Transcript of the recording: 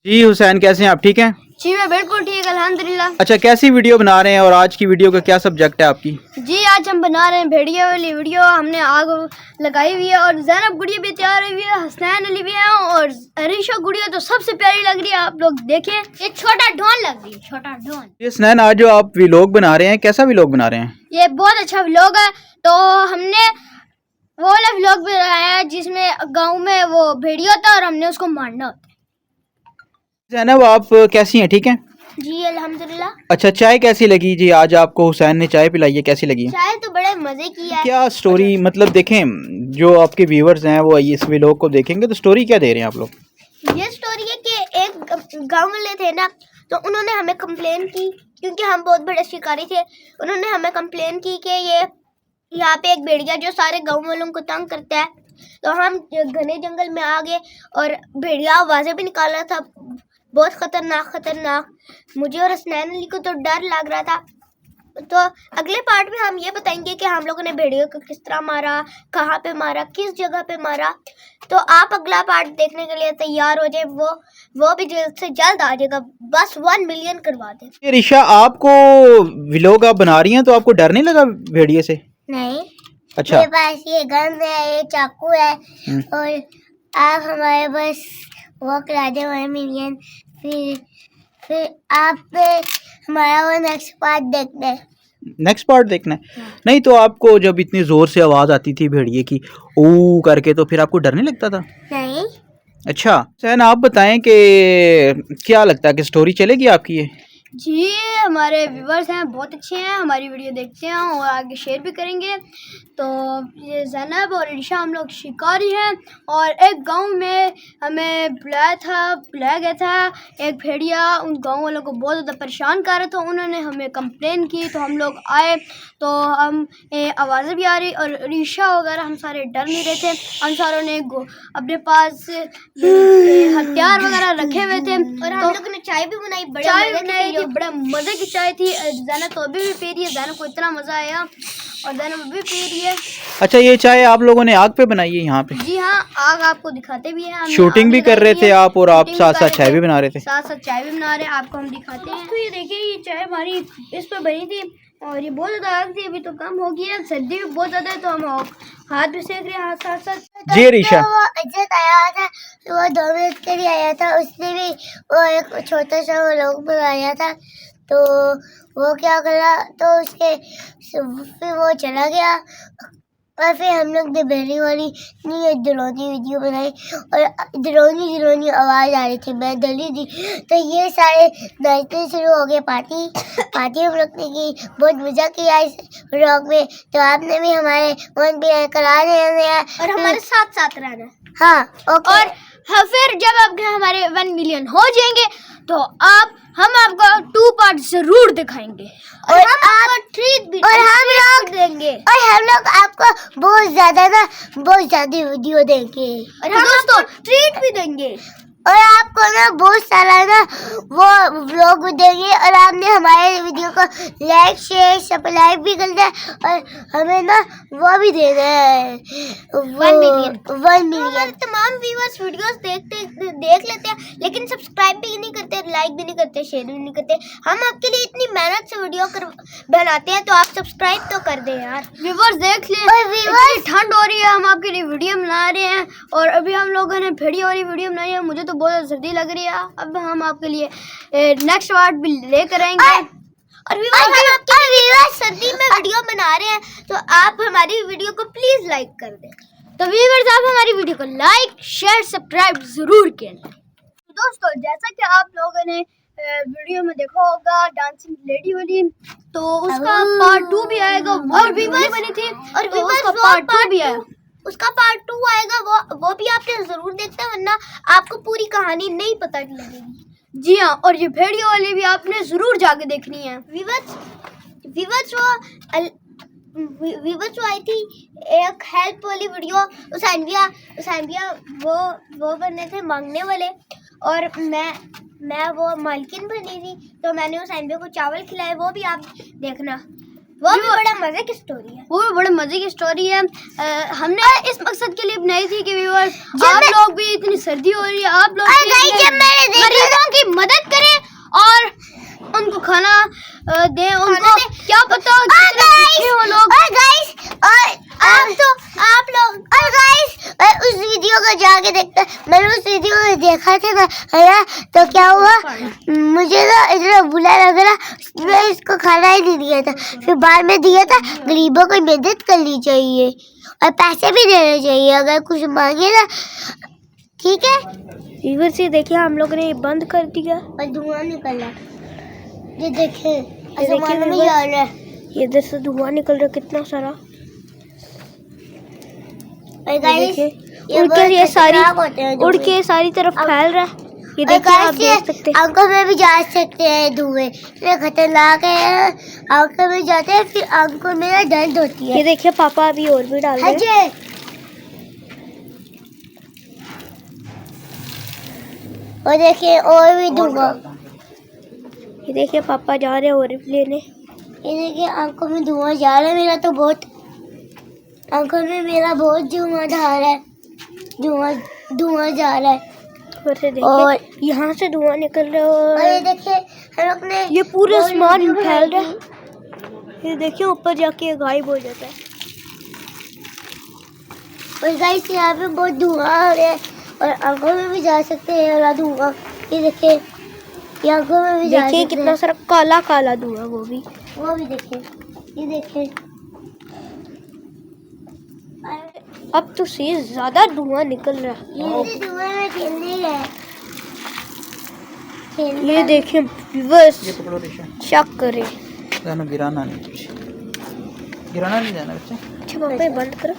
जी हुसैन, कैसे हैं आप? ठीक हैं? जी मैं बिल्कुल ठीक, अल्हम्दुलिल्लाह। अच्छा, कैसी वीडियो बना रहे हैं और आज की वीडियो का क्या सब्जेक्ट है आपकी? जी आज हम बना रहे हैं भेड़िया वाली वीडियो। हमने आग लगाई हुई है और ज़ैनब गुड़िया भी तैयार हुई है, हसनैन अली भी है और अरीशा गुड़िया तो सबसे प्यारी लग रही है। आप लोग देखें, ये छोटा ढोन लग रही है, छोटा ढोन। ये हुसैन, आज जो आप व्लॉग बना रहे हैं, कैसा व्लॉग बना रहे हैं? ये बहुत अच्छा व्लॉग है। तो हमने वो वाला व्लॉग बनाया है जिसमें गाँव में वो भेड़िया था और हमने उसको मारना होता है। ज़ैनब, आप कैसी हैं? ठीक हैं? जी अल्हम्दुलिल्लाह। अच्छा, चाय कैसी लगी जी? आज आपको हुसैन ने चाय पिलाई है, कैसी लगी? चाय तो बड़े मज़े की है। क्या स्टोरी, मतलब देखें जो आपके व्यूवर्स हैं वो इस व्लॉग को देखेंगे तो स्टोरी क्या दे रहे हैं आप लोग? ये स्टोरी है कि एक गांव वाले थे ना, तो उन्होंने हमें कंप्लेन की, क्योंकि हम बहुत बड़े शिकारी थे। उन्होंने हमें कंप्लेन की कि ये यहाँ पे एक भेड़िया जो सारे गांव वालों को तंग करता है। तो हम घने जंगल में आ गए और भेड़िया आवाज़ें भी निकाल रहा था, बहुत खतरनाक। मुझे और हसनैन अली को तो डर लग रहा था। तो अगले पार्ट में हम ये बताएंगे कि हम लोगों ने भेड़ियों को किस तरह मारा, कहाँ पे मारा, किस जगह पे मारा। तो आप अगला पार्ट देखने के लिए तैयार हो जाए। वो भी जल्द से जल्द आ जाएगा, बस 1 मिलियन करवा दे। ये ऋषा, आपको व्लॉग आप बना रही हैं तो आपको डर नहीं लगा भेड़िए से? नहीं, अच्छा। मेरे पास ये गन है, ये चाकू है और आप हमारे पास वो करा दे 1 मिलियन। फिर आप हमारा वो नेक्स्ट पार्ट देखते हैं। नेक्स्ट पार्ट देखना है? नहीं तो आपको जब इतनी जोर से आवाज आती थी भेड़िए की ओ करके, तो फिर आपको डर नहीं लगता था? नहीं। अच्छा सैन, आप बताएं कि क्या लगता है कि स्टोरी चलेगी आपकी ये? जी हमारे व्यूवर्स हैं, बहुत अच्छे हैं, हमारी वीडियो देखते हैं और आगे शेयर भी करेंगे। तो ये ज़ैनब और ईशा हम लोग शिकारी हैं और एक गांव में हमें बुलाया गया था एक भेड़िया। उन गांव वालों को बहुत ज़्यादा परेशान कर रहा था। उन्होंने हमें कंप्लेन की तो हम लोग आए, तो हम आवाज़ें भी आ रही और ईशा वगैरह हम सारे डर नहीं रहे थे। हम सारों ने अपने पास हथियार वगैरह रखे हुए थे और हम लोगों ने चाय भी बनाई, बड़ा मज़े की चाय थी। ज़ैनब तो अभी भी पी रही है, ज़ैनब को इतना मज़ा आया और ज़ैनब अभी पी रही है। अच्छा, ये चाय आप लोगों ने आग पे बनाई है यहाँ पे? जी हाँ, आग आपको दिखाते भी हैं। शूटिंग भी कर रहे थे आप और आप साथ साथ चाय भी बना रहे थे? साथ साथ चाय भी बना रहे हैं, आपको हम दिखाते हैं। तो ये देखिए, ये चाय हमारी इस पर बनी थी और ये बहुत ज़्यादा आग थी, अभी तो कम हो गई है। सर्दी भी बहुत ज़्यादा है तो हम हाथ भी सेक रहे हैं, हाथ साथ साथ। जी ऋषा, वो अजत आया था, वो 2 मिनट के लिए आया था, उसने भी वो एक छोटा सा वो लोग बनाया था। तो वो क्या करा, तो उसके फिर वो चला गया और फिर हम लोग ने बेरी वाली नहीं डरोनी वीडियो बनाई और डरोनी आवाज़ आ रही थी, मैं डरी थी। तो ये सारे नाचने शुरू हो गए, पार्टी हम लोग ने की, बहुत मज़ा किया इस व्लॉग में। तो आपने भी हमारे मन पे करा देना और हमारे साथ साथ रहना। हाँ ओके। और फिर जब आप हमारे 1 मिलियन हो जाएंगे तो हम आपको 2 पार्ट जरूर दिखाएंगे और हम आपको ट्रीट भी देंगे और हम लोग आपको बहुत ज्यादा वीडियो देंगे और हम दोस्तों ट्रीट भी देंगे और आपको ना बहुत सारा ना वो व्लॉग भी देंगे और आपने हमारे वीडियो को लाइक शेयर सब्सक्राइब भी करना है और हमें ना वो भी देना है 1 मिलियन। तमाम व्यूअर्स वीडियोस देख लेते हैं लेकिन सब्सक्राइब भी नहीं करते, लाइक भी नहीं करते, शेयर भी नहीं करते। हम आपके लिए इतनी मेहनत से वीडियो बनाते हैं तो आप सब्सक्राइब तो कर दें यार। व्यूअर्स देख लें, इतनी ठंड हो रही है, हम आपके लिए वीडियो बना रहे हैं और अभी हम लोगों ने भेड़िया वाली वीडियो बनाई है। मुझे तो बहुत सर्दी लग रही है। अब हम आपके लिए नेक्स्ट पार्ट भी लेकर आएंगे और व्यूअर्स सर्दी में वीडियो बना रहे हैं तो आप हमारी वीडियो को प्लीज लाइक कर दें। तो व्यूअर्स आप हमारी वीडियो को लाइक शेयर सब्सक्राइब जरूर करें। दोस्तों जैसा कि आप लोगों ने वीडियो में देखा होगा डांसिंग लेडी वाली, तो उसका पार्ट 2 भी आएगा। और भी बनी थी और तो उसका पार्ट 2 भी आया, उसका पार्ट 2 आएगा। वो भी आपने जरूर देखना, वरना आपको पूरी कहानी नहीं पता लगेगी। जी हाँ, और ये भेड़िया वाली भी आपने जरूर जाके देखनी है। व्यूअर्स वो आई थी एक हेल्प वाली वीडियो। उसानबिया वो बने थे मांगने वाले और मैं वो मालकिन बनी थी, तो मैंने उसानबिया को चावल खिलाए, वो भी आप देखना। वो भी बड़ा मजे की स्टोरी है। वो भी बड़े मजे की स्टोरी है। हमने इस मकसद के लिए बनाई थी कि व्यूअर्स आप लोग भी, इतनी सर्दी हो रही है, आप लोग भी अपने गरीबों की मदद करें और उनको खाना दें। उनको क्या पता कितने भूखे हो लोग। और गाइस, और आप लोग और गाइस उस वीडियो को जाके देखते, मैंने उस वीडियो को देखा था ना है, तो क्या हुआ, मुझे ना इतना बुरा लग रहा, मैं इसको खाना ही नहीं दिया था। फिर बाद में दिया था। गरीबों को मदद करनी चाहिए और पैसे भी देने चाहिए अगर कुछ मांगे ना, ठीक है। इधर से देखिए हम लोग ने बंद कर दिया और धुआं निकल रहा, ये देखे देखिए में जा रहा है। ये इधर से धुआं निकल रहा है कितना सारा। और गाइस, उड़ के ये सारी उड़ के सारी तरफ फैल रहा है। ये देखिए आप देख सकते हैं। आंखों में भी जा सकते हैं धुएं, इतने खतरनाक है। आंखों में जाते हैं फिर आंखों में ना दर्द होती है। ये देखिए पापा अभी और भी डाल रहे हैं। और देखिए और भी धुआं। ये देखिए पापा जा रहे हैं और भी लेने। ये देखिए आंखों में धुआं जा रहा है मेरा, तो बहुत आंखों में मेरा बहुत धुआं जा रहा है, धुआं जा रहा है। और यहाँ से धुआं निकल रहा है और ये देखिए हम लोग ने ये पूरे आसमान में फैल रहा है। ये देखिए ऊपर जाके गायब हो जाता है। और गाइस यहाँ पे बहुत धुआं आ रहा है और आंखों में भी जा सकते हैं वाला धुआं। ये देखिए ये आंखों में भी जा सकते हैं। देखिए कितना सारा काला काला धुआं, वो भी देखिए। ये देखिए अब तो से ज्यादा धुआं निकल रहा है। ये धुआं में खेलने गए। ये देखिए बस ये पकड़ो रिशा, चेक करें। गिराना नहीं, कुछ गिराना नहीं जाना बच्चा। अच्छा पापा ये बंद करो।